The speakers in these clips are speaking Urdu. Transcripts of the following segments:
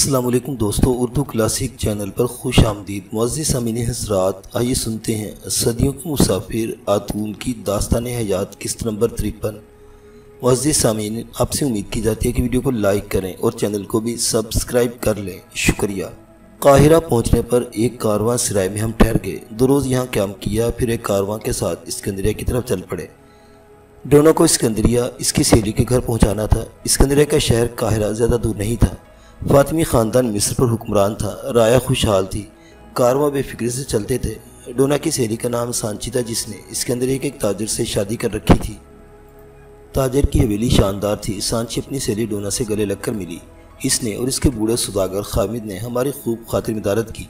السلام علیکم دوستو، اردو کلاسک چینل پر خوش آمدید۔ معزز سامعین حضرات، آئیے سنتے ہیں صدیوں کے مسافر آتون کی داستان حیات قسط نمبر 53۔ معزز سامعین، آپ سے امید کی جاتی ہے کہ ویڈیو کو لائک کریں اور چینل کو بھی سبسکرائب کر لیں، شکریہ۔ قاہرہ پہنچنے پر ایک کارواں سرائے میں ہم ٹھہر گئے۔ 2 روز یہاں قیام کیا، پھر ایک کارواں کے ساتھ اسکندریہ کی طرف چل پڑے۔ ڈونا کو اسکندریہ اس کی سہیلی کے گھر پہنچانا تھا۔ اسکندریہ کا شہر قاہرہ زیادہ دور نہیں تھا۔ فاطمی خاندان مصر پر حکمران تھا۔ رایا خوشحال تھی، کارواں بے فکری سے چلتے تھے۔ ڈونا کی سہیلی کا نام سانچی تھا، جس نے اسکندریہ کے ایک تاجر سے شادی کر رکھی تھی۔ تاجر کی حویلی شاندار تھی۔ سانچی اپنی سہیلی ڈونا سے گلے لگ کر ملی۔ اس نے اور اس کے بوڑھے سوداگر خامد نے ہماری خوب خاطر مدارت کی۔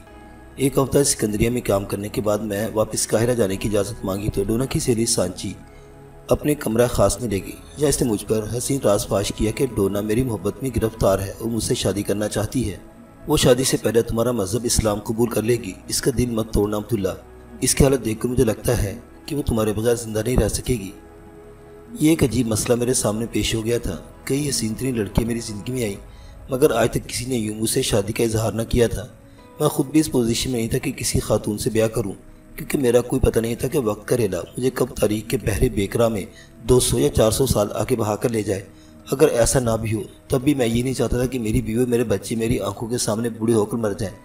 ایک ہفتہ اسکندریہ میں کام کرنے کے بعد میں واپس قاہرہ جانے کی اجازت مانگی تو ڈونا کی سہیلی سانچی اپنے کمرہ خاص میں لے گئی۔ یا اس نے مجھ پر حسین راز فاش کیا کہ ڈونا میری محبت میں گرفتار ہے اور مجھ سے شادی کرنا چاہتی ہے۔ وہ شادی سے پہلے تمہارا مذہب اسلام قبول کر لے گی۔ اس کا دل مت توڑنا عبداللہ۔ اس کی حالت دیکھ کر مجھے لگتا ہے کہ وہ تمہارے بغیر زندہ نہیں رہ سکے گی۔ یہ ایک عجیب مسئلہ میرے سامنے پیش ہو گیا تھا۔ کئی حسین ترین لڑکیاں میری زندگی میں آئیں، مگر آج تک کسی نے یوں مجھ سے شادی کا اظہار نہ کیا تھا۔ میں خود بھی اس پوزیشن میں نہیں تھا کہ کسی خاتون سے بیاہ کروں، کیونکہ میرا کوئی پتہ نہیں تھا کہ وقت کا ریلا مجھے کب تاریخ کے بحر بیکرا میں 200 یا 400 سال آگے بہا کر لے جائے۔ اگر ایسا نہ بھی ہو تب بھی میں یہ نہیں چاہتا تھا کہ میری بیوی میرے بچے میری آنکھوں کے سامنے بوڑھے ہو کر مر جائیں۔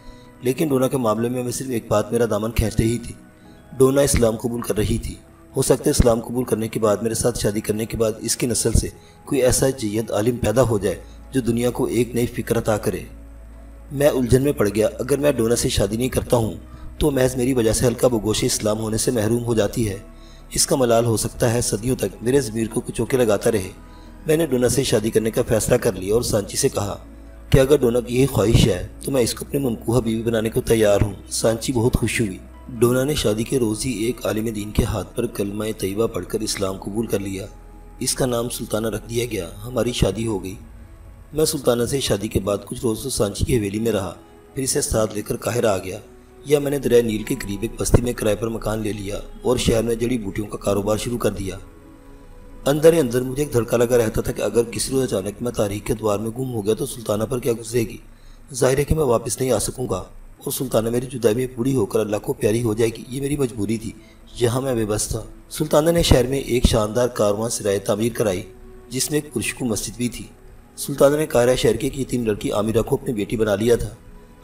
لیکن ڈونا کے معاملے میں صرف ایک بات میرا دامن کھینچ رہی تھی۔ ڈونا اسلام قبول کر رہی تھی۔ ہو سکتا ہے اسلام قبول کرنے کے بعد، میرے ساتھ شادی کرنے کے بعد، اس کی نسل سے کوئی ایسا جید عالم پیدا ہو جائے جو دنیا کو ایک نئی فکر عطا کرے۔ میں الجھن میں پڑ گیا۔ اگر میں ڈونا سے شادی نہیں کرتا ہوں تو محض میری وجہ سے حلقہ بگوش اسلام ہونے سے محروم ہو جاتی ہے۔ اس کا ملال ہو سکتا ہے صدیوں تک میرے ضمیر کو کچوکے لگاتا رہے۔ میں نے ڈونا سے شادی کرنے کا فیصلہ کر لیا اور سانچی سے کہا کہ اگر ڈونا کی یہی خواہش ہے تو میں اس کو اپنی منقوہ بیوی بنانے کو تیار ہوں۔ سانچی بہت خوش ہوئی۔ ڈونا نے شادی کے روز ہی ایک عالم دین کے ہاتھ پر کلمہ طیبہ پڑھ کر اسلام قبول کر لیا۔ اس کا نام سلطانہ رکھ دیا گیا۔ ہماری شادی ہو گئی۔ میں سلطانہ سے شادی کے بعد کچھ روز تو سانچی کی حویلی میں رہا، پھر اسے ساتھ لے کر قاہرہ آ گیا۔ یا میں نے دریائے نیل کے قریب ایک بستی میں کرائے پر مکان لے لیا اور شہر میں جڑی بوٹیوں کا کاروبار شروع کر دیا۔ اندر ہی اندر مجھے ایک دھڑکا لگا رہتا تھا کہ اگر کسی روز اچانک میں تاریخ کے دوار میں گم ہو گیا تو سلطانہ پر کیا گزرے گی۔ ظاہر ہے کہ میں واپس نہیں آ سکوں گا اور سلطانہ میری جدائی میں بوڑھی ہو کر اللہ کو پیاری ہو جائے گی۔ یہ میری مجبوری تھی، یہاں میں بے بس تھا۔ سلطانہ نے شہر میں ایک شاندار کارواں سرائے تعمیر کرائی، جس میں ایک پرسکو مسجد بھی تھی۔ سلطانہ نے قاہرہ شہر کی ایک یتیم لڑکی عامرہ کو اپنی بیٹی بنا لیا تھا۔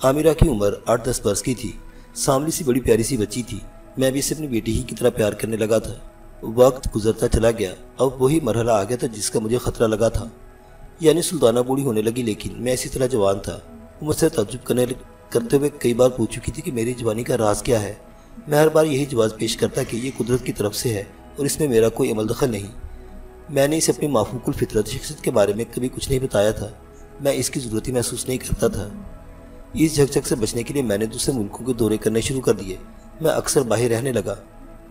عامرہ کی عمر 8-10 برس کی تھی۔ ساملی سی بڑی پیاری سی بچی تھی۔ میں بھی اسے اپنی بیٹی ہی کی طرح پیار کرنے لگا تھا۔ وقت گزرتا چلا گیا۔ اب وہی مرحلہ آ گیا تھا جس کا مجھے خطرہ لگا تھا، یعنی سلطانہ بوڑھی ہونے لگی، لیکن میں اسی طرح جوان تھا۔ وہ مجھ سے تعجب کرتے ہوئے کئی بار پوچھ چکی تھی کہ میری جوانی کا راز کیا ہے۔ میں ہر بار یہی جواز پیش کرتا کہ یہ قدرت کی طرف سے ہے اور اس میں میرا کوئی عمل دخل نہیں۔ میں نے اسے اپنی مافوق الفطرت شخصیت کے بارے میں کبھی کچھ نہیں بتایا تھا۔ میں اس کی ضرورت ہی محسوس نہیں کرتا تھا۔ اس جھکجھک سے بچنے کے لیے میں نے دوسرے ملکوں کے دورے کرنے شروع کر دیے۔ میں اکثر باہر رہنے لگا۔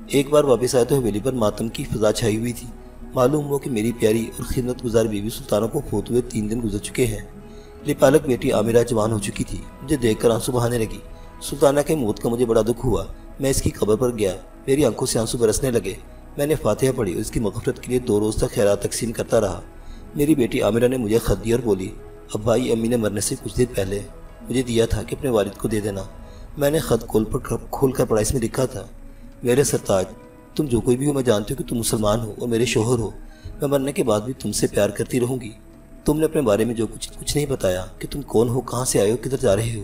ایک بار واپس آئے تو حویلی پر ماتم کی فضا چھائی ہوئی تھی۔ معلوم ہوا کہ میری پیاری اور خدمت گزار بیوی سلطانہ کو فوت ہوئے 3 دن گزر چکے ہیں۔ لپالک بیٹی عامرہ جوان ہو چکی تھی۔ مجھے دیکھ کر آنسو بہانے لگی۔ سلطانہ کے موت کا مجھے بڑا دکھ ہوا۔ میں اس کی قبر پر گیا۔ میری آنکھوں سے آنسو برسنے لگے۔ میں نے فاتحہ پڑھی اور اس کی مغفرت کے لیے 2 روز تک خیرات تقسیم کرتا رہا۔ میری بیٹی عامرہ نے مجھے خط دیا اور بولی، ابائی امی نے مرنے سے کچھ دن پہلے مجھے دیا تھا کہ اپنے والد کو دے دینا۔ میں نے خط کھول کر پڑھا۔ اس میں لکھا تھا، میرے سرتاج، تم جو کوئی بھی ہو، میں جانتی ہوں کہ تم مسلمان ہو اور میرے شوہر ہو۔ میں مرنے کے بعد بھی تم سے پیار کرتی رہوں گی۔ تم نے اپنے بارے میں جو کچھ نہیں بتایا کہ تم کون ہو، کہاں سے آئے ہو، کدھر جا رہے ہو،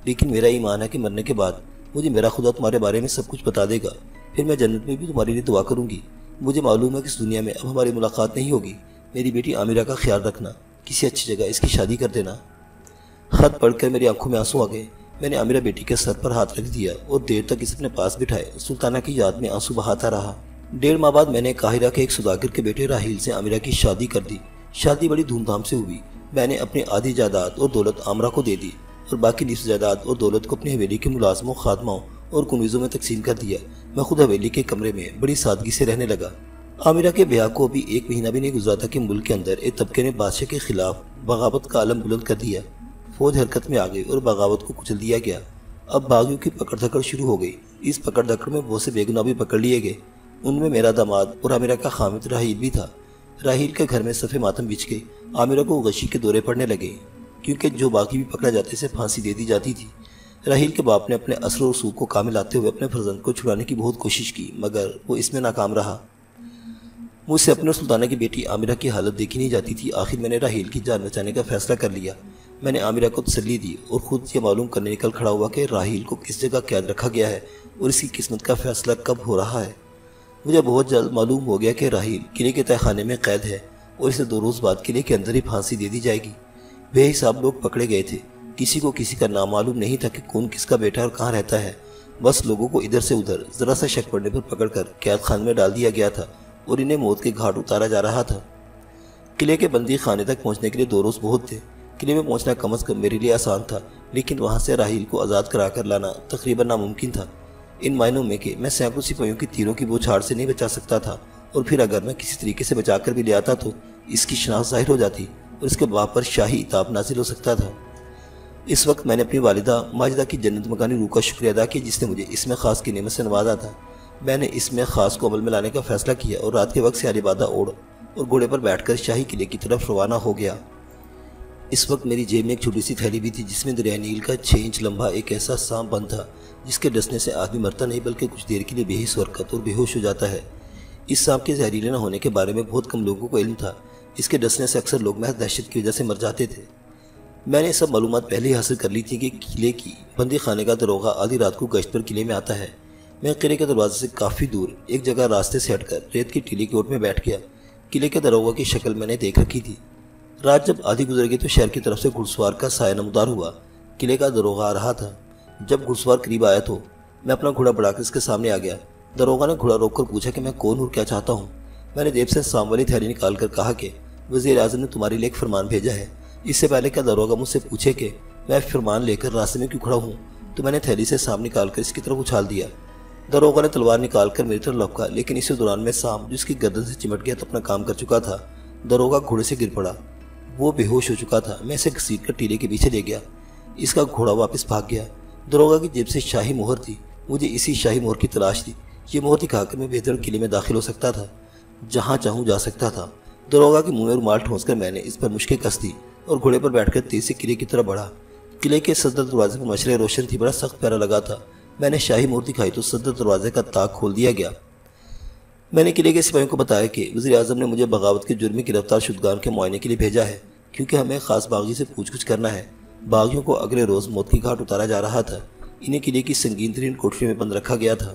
لیکن میرا ایمان ہے کہ مرنے کے بعد مجھے میرا خدا تمہارے بارے میں سب کچھ بتا دے گا۔ پھر میں جنت میں بھی تمہارے لیے دعا کروں گی۔ مجھے معلوم ہے کہ اس دنیا میں اب ہماری ملاقات نہیں ہوگی۔ میری بیٹی عامرہ کا خیال رکھنا، کسی اچھی جگہ اس کی شادی کر دینا۔ خط پڑھ کر میری آنکھوں میں آنسو آ گئے۔ میں نے عامرہ بیٹی کے سر پر ہاتھ رکھ دیا اور دیر تک اسے اپنے پاس بٹھائے سلطانہ کی یاد میں آنسو بہاتا رہا۔ 1.5 ماہ بعد میں نے قاہرہ کے ایک سوداگر کے بیٹے راحیل سے عامرہ کی شادی کر دی۔ شادی بڑی دھوم دھام سے ہوئی۔ میں نے اپنی آدھی جائیداد اور دولت عامرہ کو دے دی اور باقی نصف جائیداد اور دولت کو اپنی حویلی کے ملازموں، خادموں اور کنیزوں میں تقسیم کر دیا۔ میں خود حویلی کے کمرے میں بڑی سادگی سے رہنے لگا۔ عامرہ کے بیاہ کو ابھی 1 مہینہ بھی نہیں گزرا تھا کہ ملک کے اندر ایک طبقے نے بادشاہ کے خلاف بغاوت کا علم بلند کر دیا۔ فوج حرکت میں آ گئی اور بغاوت کو کچل دیا گیا۔ اب باغیوں کی پکڑ دھکڑ شروع ہو گئی۔ اس پکڑ دھکڑ میں بہت سے بے گناہ بھی پکڑ لیے گئے۔ ان میں میرا داماد اور عامرہ کا خامد راحیل بھی تھا۔ راحیل کے گھر میں صف ماتم بچھ گئی۔ عامرہ کو غشی کے دورے پڑنے لگے۔ کیونکہ جو باقی بھی پکڑا جاتے اسے پھانسی دے دی جاتی تھی۔ راحیل کے باپ نے اپنے اثر و رسوخ کو کام میں لاتے ہوئے اپنے فرزند کو چھڑانے کی بہت کوشش کی، مگر وہ اس میں ناکام رہا۔ مجھ سے اپنے سلطانہ کی بیٹی عامرہ کی حالت دیکھی نہیں جاتی تھی۔ آخر میں نے راحیل کی جان بچانے کا فیصلہ کر لیا۔ میں نے عامرہ کو تسلی دی اور خود یہ معلوم کرنے نکل کھڑا ہوا کہ راحیل کو کس جگہ قید رکھا گیا ہے اور اس کی قسمت کا فیصلہ کب ہو رہا ہے۔ مجھے بہت جلد معلوم ہو گیا کہ راحیل قلعے کے تہہ خانے میں قید ہے اور اسے 2 روز بعد قلعے کے اندر ہی پھانسی دے دی جائے گی۔ بے حساب لوگ پکڑے گئے تھے، کسی کو کسی کا نام معلوم نہیں تھا کہ کون کس کا بیٹا اور کہاں رہتا ہے۔ بس لوگوں کو ادھر سے ادھر ذرا سا شک پڑنے پر پکڑ کر قید خانے میں ڈال دیا گیا تھا اور انہیں موت کے گھاٹ اتارا جا رہا تھا۔ قلعے کے بندی خانے تک پہنچنے کے لیے 2 روز بہت تھے۔ قلعے میں پہنچنا کم از کم میرے لیے آسان تھا، لیکن وہاں سے راحیل کو آزاد کرا کر لانا تقریباً ناممکن تھا، ان معنوں میں کہ میں سینکڑوں سپاہیوں کی تیروں کی بوچھاڑ سے نہیں بچا سکتا تھا، اور پھر اگر میں کسی طریقے سے بچا کر بھی لے آتا تو اس کی شناخت ظاہر ہو جاتی اور اس کے باپ پر شاہی عتاب نازل ہو سکتا تھا۔ اس وقت میں نے اپنی والدہ ماجدہ کی جنت مکانی روح کا شکریہ ادا کیا جس نے مجھے اسم خاص کی نعمت سے نوازا تھا۔ میں نے اسم خاص کو عمل میں لانے کا فیصلہ کیا اور رات کے وقت سیاہ لبادہ اوڑھ اور گھوڑے پر بیٹھ کر شاہی قلعے کی طرف روانہ ہو گیا۔ اس وقت میری جیب میں ایک چھوٹی سی تھیلی بھی تھی جس میں دریائے نیل کا 6 انچ لمبا ایک ایسا سانپ بند تھا جس کے ڈسنے سے آدمی مرتا نہیں بلکہ کچھ دیر کے لیے بے حس حرکت اور بے ہوش ہو جاتا ہے۔ اس سانپ کے زہریلے نہ ہونے کے بارے میں بہت کم لوگوں کو علم تھا۔ اس کے ڈسنے سے اکثر لوگ محض دہشت کی وجہ سے مر جاتے تھے۔ میں نے سب معلومات پہلے ہی حاصل کر لی تھی کہ قلعے کی بندی خانے کا داروغہ آدھی رات کو گشت پر قلعے میں آتا ہے۔ میں قلعے کے دروازے سے کافی دور ایک جگہ راستے سے ہٹ کر ریت کی ٹیلی کی اوٹ میں بیٹھ گیا۔ قلعے کے داروغہ کی شکل میں نے دیکھ رکھی تھی۔ رات جب آدھی گزر گئی تو شہر کی طرف سے گھڑ سوار کا سایہ نمودار ہوا۔ قلعے کا داروغہ آ رہا تھا۔ جب گھڑ سوار قریب آیا تو میں اپنا گھوڑا بڑھا کر اس کے سامنے آ گیا۔ داروغہ نے گھوڑا روک کر پوچھا کہ میں کون ہوں اور کیا چاہتا ہوں۔ میں نے جیب سے سام والی تھیلی نکال کر کہا کہ وزیر اعظم نے تمہارے لیے ایک فرمان بھیجا ہے۔ اس سے پہلے کہ داروغہ مجھ سے پوچھے کہ میں فرمان لے کر راستے میں کیوں کھڑا ہوں تو میں نے تھیلی سے سام نکال کر اس کی طرف اچھال دیا۔ داروغہ نے تلوار نکال کر میری طرف لپکا، لیکن اسی دوران میں سام جس کی گردن سے چمٹ گیا تو اپنا کام کر چکا تھا۔ داروغہ گھوڑے سے گر پڑا، وہ بے ہوش ہو چکا تھا۔ میں اسے گھسیٹ کر ٹیلے کے پیچھے لے گیا۔ اس کا گھوڑا واپس بھاگ گیا۔ داروغہ کی جیب سے شاہی مہر تھی، مجھے اسی شاہی مہر کی تلاش تھی۔ یہ مہر دکھا کر میں بہتر قلعے میں داخل ہو سکتا تھا، جہاں چاہوں جا سکتا تھا۔ داروغہ کے منہ میں رومال ٹھونس کر میں نے اس پر مشکیں کس دی اور گھوڑے پر بیٹھ کر تیز سے قلعے کی طرف بڑھا۔ قلعے کے صدر دروازے پر مشرق روشن تھی، بڑا سخت پیارا لگا تھا۔ میں نے شاہی مہر دکھائی تو صدر دروازے کا تاک کھول دیا گیا۔ میں نے قلعے کے سپاہیوں کو بتایا کہ وزیر اعظم نے مجھے بغاوت کے جرم میں گرفتار شدگان کے معائنے کے لیے بھیجا ہے، کیونکہ ہمیں خاص باغی سے پوچھ گچھ کرنا ہے۔ باغیوں کو اگلے روز موت کی گھاٹ اتارا جا رہا تھا۔ انہیں قلعے کی سنگین ترین کوٹری میں بند رکھا گیا تھا۔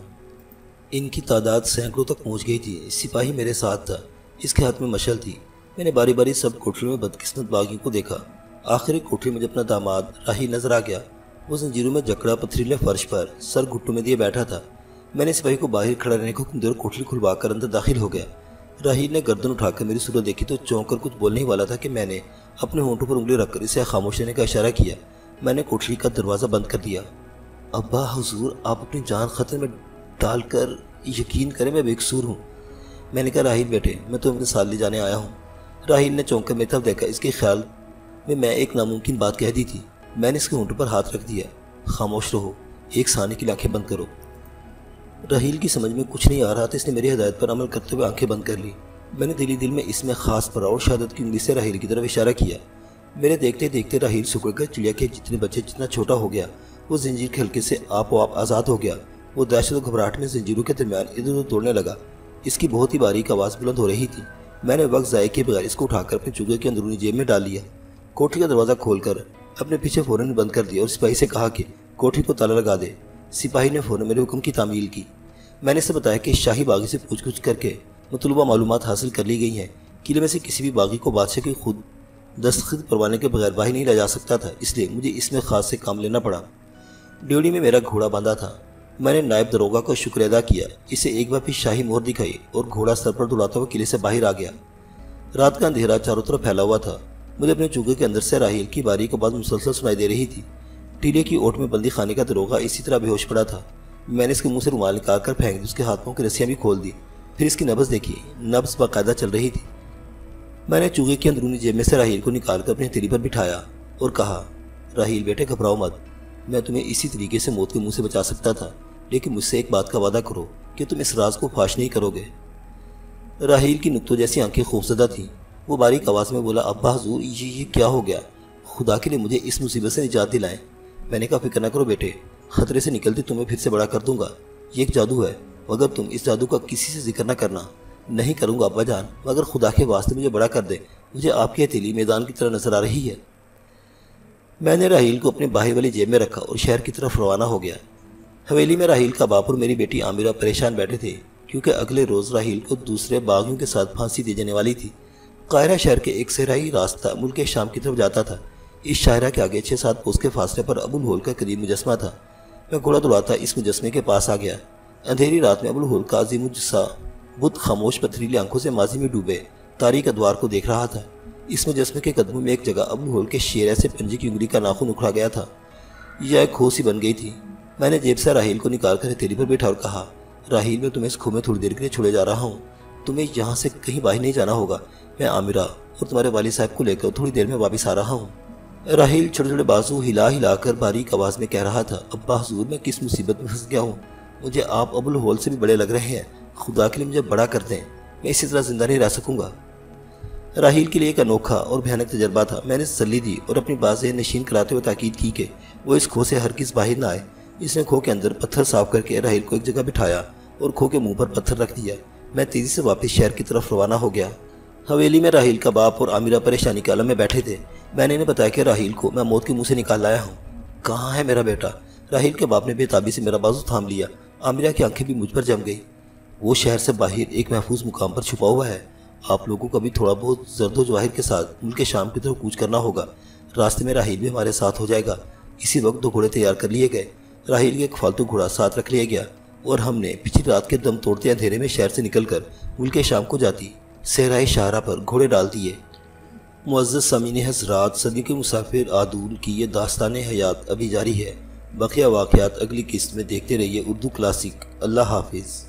ان کی تعداد سینکڑوں تک پہنچ گئی تھی۔ سپاہی میرے ساتھ تھا، اس کے ہاتھ میں مشل تھی۔ میں نے باری باری سب کوٹریوں میں بدقسمت باغیوں کو دیکھا۔ آخر ایک کوٹری میں جب اپنا داماد راحیل نظر آ گیا۔ وہ زنجیروں میں جکڑا پتھریلے فرش پر سر گھٹوں میں دیے بیٹھا تھا۔ میں نے سپاہی کو باہر کھڑا رہنے کو حکم دیا اور کوٹری کھلوا کر اندر داخل ہو گیا۔ راحیل نے گردن اٹھا کر میری صورت دیکھی تو چونک کر کچھ بولنے ہی والا تھا کہ میں نے اپنے ہونٹوں پر انگلی رکھ کر اسے خاموش رہنے کا اشارہ کیا۔ میں نے کوٹری کا دروازہ بند کر دیا۔ ابا حضور، آپ اپنی جان خطرے میں ڈال کر یقین کریں میں بے قصور ہوں۔ میں نے کہا راحیل بیٹے، میں تمہیں ساتھ لے جانے آیا ہوں۔ راحیل نے چونک کر میری طرف دیکھا۔ اس کے خیال میں ایک ناممکن بات کہہ دی تھی۔ میں نے اس کے ہونٹوں پر ہاتھ رکھ دیا۔ خاموش رہو، ایک ثانیے کے لیے آنکھیں بند کرو۔ راحیل کی سمجھ میں کچھ نہیں آ رہا تھا۔ اس نے میری ہدایت پر عمل کرتے ہوئے آنکھیں بند کر لی۔ میں نے دل میں اس میں خاص پڑا اور شہادت کی انگلی سے راحیل کی طرف اشارہ کیا۔ میرے دیکھتے دیکھتے راحیل سکڑ کر چڑیا کے جتنے بچے جتنا چھوٹا ہو گیا۔ وہ زنجیر کے حلقے سے آپ آزاد ہو گیا۔ وہ دہشت و گھبراہٹ میں زنجیروں کے درمیان ادھر ادھر دوڑنے لگا۔ اس کی بہت ہی باریک آواز بلند ہو رہی تھی۔ میں نے وقت ضائع کیے بغیر اس کو اٹھا کر اپنے چوگے کی اندرونی جیب میں ڈال لیا۔ کوٹری کا دروازہ کھول کر اپنے پیچھے فوراً بند کر دیا اور سپاہی سے کہا کہ کوٹری کو تالا لگا دے۔ سپاہی نے فوراً میرے حکم کی تعمیل کی۔ میں نے اسے بتایا کہ شاہی باغی سے پوچھ گچھ کر کے مطلوبہ معلومات حاصل کر لی گئی ہیں۔ قلعے میں سے کسی بھی باغی کو بادشاہ کی خود دستخط پروانے کے بغیر باہر نہیں لا جا سکتا تھا، اس لیے مجھے اس میں خاص سے کام لینا پڑا۔ ڈیوڑی میں میرا گھوڑا باندھا تھا۔ میں نے نائب داروغہ کو شکر ادا کیا، اسے ایک بار پھر شاہی مہر دکھائی اور گھوڑا سر پر دوڑاتا ہوا قلعے سے باہر آ گیا۔ رات کا اندھیرا چاروں طرف پھیلا ہوا تھا۔ مجھے اپنے چوگے کے اندر سے راحیل کی باریک آواز مسلسل سنائی دے رہی تھی۔ ٹیلے کی اوٹ میں بندی خانے کا داروغہ اسی طرح بے ہوش پڑا تھا۔ میں نے اس کے منہ سے رومال نکال کر پھینک دی، اس کے ہاتھ پاؤں کی رسیاں بھی کھول دی۔ پھر اس کی نبض دیکھی، نبض باقاعدہ چل رہی تھی۔ میں نے چوگے کی اندرونی جیب میں سے راحیل کو نکال کر اپنی ہتھیلی پر بٹھایا اور کہا راحیل بیٹے گھبراؤ مت، میں تمہیں اسی طریقے سے موت کے منہ سے بچا سکتا تھا، لیکن مجھ سے ایک بات کا وعدہ کرو کہ تم اس راز کو فاش نہیں کرو گے۔ راحیل کی نقطوں جیسی آنکھیں خوفزدہ تھیں۔ وہ باریک آواز میں بولا ابا حضور، یہ کیا ہو گیا؟ خدا کے لیے مجھے اس مصیبت سے نجات دلائیں۔ میں نے کہا فکر نہ کرو بیٹے، خطرے سے نکلتے تمہیں پھر سے بڑا کر دوں گا۔ یہ ایک جادو ہے، مگر تم اس جادو کا کسی سے ذکر نہ کرنا۔ نہیں کروں گا ابا جان، مگر خدا کے واسطے مجھے بڑا کر دے، مجھے آپ کی ہتھیلی میدان کی طرح نظر آ رہی ہے۔ میں نے راحیل کو اپنے باہی والی جیب میں رکھا اور شہر کی طرف روانہ ہو گیا۔ حویلی میں راحیل کا باپ اور میری بیٹی عامرہ پریشان بیٹھے تھے، کیونکہ اگلے روز راحیل کو دوسرے باغیوں کے ساتھ پھانسی دی جانے والی تھی۔ قاہرہ شہر کے ایک صحرائی راستہ ملک شام کی طرف جاتا تھا۔ اس شاہراہ کے آگے 6-7 کوس کے فاصلے پر ابو الہول کا قدیم مجسمہ تھا۔ میں گھوڑا دوڑاتا اس مجسمے کے پاس آ گیا۔ اندھیری رات میں ابو الہول کا عظیم الجثہ بت خاموش پتھریلی آنکھوں سے ماضی میں ڈوبے تاریک ادوار کو دیکھ رہا تھا۔ اس مجسمے کے قدموں میں ایک جگہ ابو الہول کے شیر ایسے پنجے کی انگلی کا ناخن اکھڑا گیا تھا، یہ ایک کھو سی بن گئی تھی۔ میں نے جیب سے راحیل کو نکال کر ہتھیلی پر بیٹھا اور کہا، راحیل میں تمہیں اس کھو میں تھوڑی دیر کے لیے چھوڑے جا رہا ہوں، تمہیں یہاں سے کہیں باہر نہیں جانا ہوگا۔ میں عامرہ اور تمہارے والد صاحب کو لے کر تھوڑی دیر میں واپس آ رہا ہوں۔ راحیل چھوٹے چھوٹے بازو ہلا ہلا کر باریک آواز میں کہہ رہا تھا، ابا حضور میں کس مصیبت میں پھنس گیا ہوں، مجھے آپ ابو الہول سے بھی بڑے لگ رہے ہیں، خدا کے لیے مجھے بڑا کر دیں، میں اسی طرح زندہ نہیں رہ سکوں گا۔ راحیل کے لیے ایک انوکھا اور بھیانک تجربہ تھا۔ میں نے تسلی دی اور اپنی بازیں نشین کراتے ہوئے تاکید کی کہ وہ اس کھو سے ہرگز باہر نہ آئے۔ اس نے کھو کے اندر پتھر صاف کر کے راحیل کو ایک جگہ بٹھایا اور کھو کے منہ پر پتھر رکھ دیا۔ میں تیزی سے واپس شہر کی طرف روانہ ہو گیا۔ حویلی میں راحیل کا باپ اور عامرہ پریشانی کے عالم میں بیٹھے تھے۔ میں نے انہیں بتایا کہ راحیل کو میں موت کے منہ سے نکال لایا ہوں۔ کہاں ہے میرا بیٹا؟ راحیل کے باپ نے بے تابی سے میرا بازو تھام لیا۔ عامرہ کی آنکھیں بھی مجھ پر جم گئی۔ وہ شہر سے باہر ایک محفوظ مقام پر چھپا ہوا ہے، آپ لوگوں کو بھی تھوڑا بہت زرد و جواہر کے ساتھ ملک شام کی طرف کوچ کرنا ہوگا۔ راستے میں راحیل بھی ہمارے ساتھ ہو جائے گا۔ اسی وقت 2 گھوڑے تیار کر لیے گئے۔ راحیل کے ایک فالتو گھوڑا ساتھ رکھ لیا گیا اور ہم نے پچھلی رات کے دم توڑتے اندھیرے میں شہر سے نکل کر ملک شام کو جاتی صحرائی شاہراہ پر گھوڑے ڈال دیے۔ معزز سامعین حضرات، صدیوں کے مسافر عادول کی یہ داستان حیات ابھی جاری ہے۔ بقیہ واقعات اگلی قسط میں دیکھتے رہیے اردو کلاسک۔ اللہ حافظ۔